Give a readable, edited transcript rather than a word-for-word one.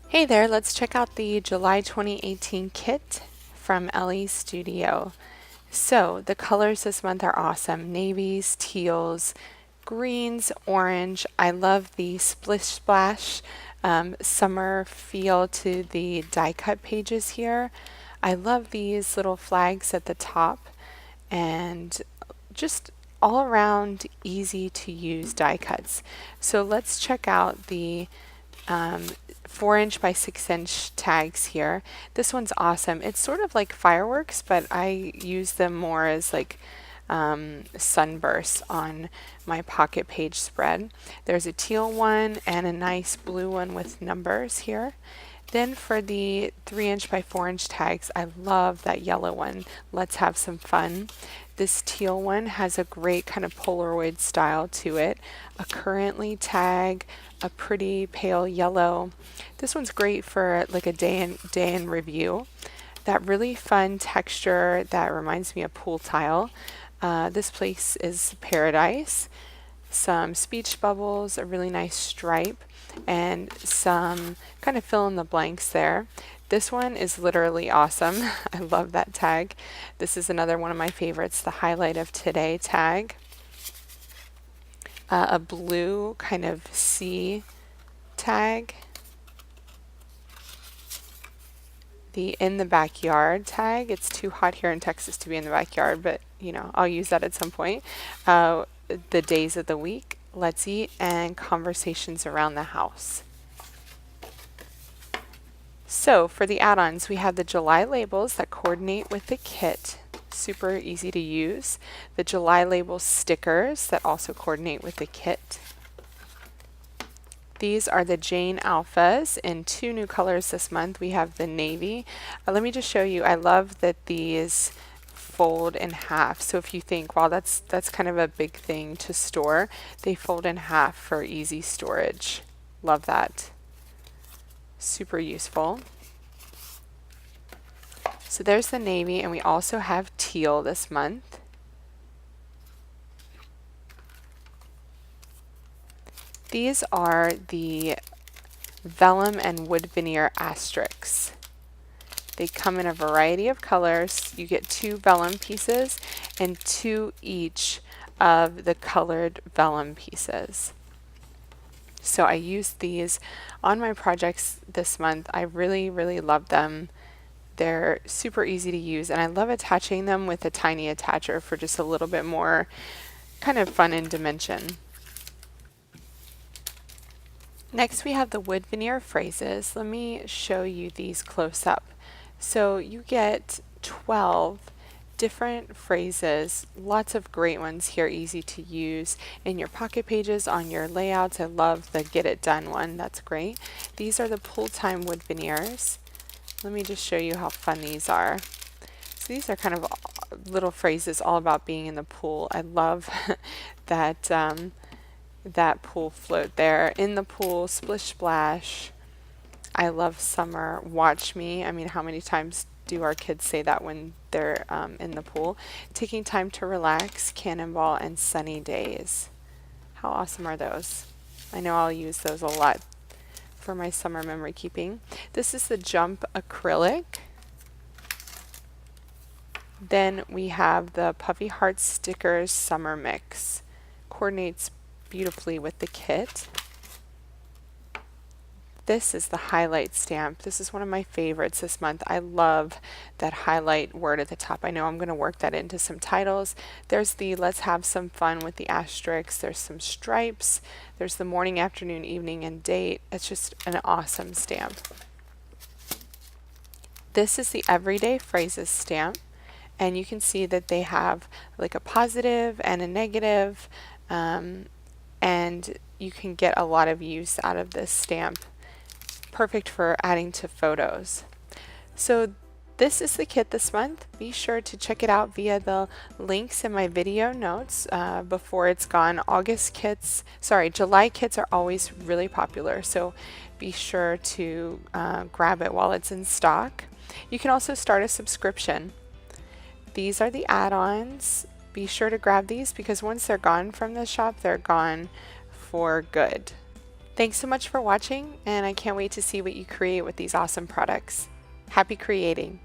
Hey there, let's check out the July 2018 kit from Elle Studio. So the colors this month are awesome. Navies, teals, greens, orange. I love the splish splash summer feel to the die cut pages here. I love these little flags at the top and just all around easy to use die cuts. So let's check out the um, 4" by 6" tags here. This one's awesome. It's sort of like fireworks, but I use them more as like sunbursts on my pocket page spread. There's a teal one and a nice blue one with numbers here. Then for the 3" by 4" tags, I love that yellow one. Let's have some fun. This teal one has a great kind of Polaroid style to it. A currently tag, a pretty pale yellow. This one's great for like a day in review. That really fun texture that reminds me of pool tile. This place is paradise. Some speech bubbles, a really nice stripe, and some kind of fill in the blanks there. This one is literally awesome. I love that tag. This is another one of my favorites, the highlight of today tag. A blue kind of sea tag. The in the backyard tag. It's too hot here in Texas to be in the backyard, but you know, I'll use that at some point. The days of the week, let's eat, and conversations around the house. So for the add-ons, we have the July labels that coordinate with the kit. Super easy to use. The July label stickers that also coordinate with the kit. These are the Jane Alphas in 2 new colors this month. We have the navy. Let me just show you, I love that these fold in half. So if you think, wow, that's kind of a big thing to store, they fold in half for easy storage. Love that. Super useful. So there's the navy, and we also have teal this month. These are the vellum and wood veneer asterisks. They come in a variety of colors. You get 2 vellum pieces and 2 each of the colored vellum pieces. So I used these on my projects this month. I really, really love them. They're super easy to use, and I love attaching them with a tiny attacher for just a little bit more kind of fun and dimension. Next we have the wood veneer phrases. Let me show you these close up. So you get 12 different phrases, lots of great ones here, easy to use in your pocket pages, on your layouts. I love the get it done one, that's great. These are the pool time wood veneers. Let me just show you how fun these are. So these are kind of little phrases all about being in the pool. I love that that pool float there. In the pool, splish splash. I love summer, watch me. I mean, how many times do our kids say that when they're in the pool? Taking time to relax, cannonball, and sunny days. How awesome are those? I know I'll use those a lot for my summer memory keeping. This is the jump acrylic. Then we have the Puffy Heart Stickers Summer Mix. Coordinates beautifully with the kit. This is the highlight stamp. This is one of my favorites this month. I love that highlight word at the top. I know I'm going to work that into some titles. There's the let's have some fun with the asterisks. There's some stripes. There's the morning, afternoon, evening, and date. It's just an awesome stamp. This is the everyday phrases stamp, and you can see that they have like a positive and a negative, and you can get a lot of use out of this stamp. Perfect for adding to photos. So this is the kit this month. Be sure to check it out via the links in my video notes before it's gone. July kits are always really popular, so be sure to grab it while it's in stock. You can also start a subscription. These are the add-ons. Be sure to grab these because once they're gone from the shop, they're gone for good. Thanks so much for watching, and I can't wait to see what you create with these awesome products. Happy creating!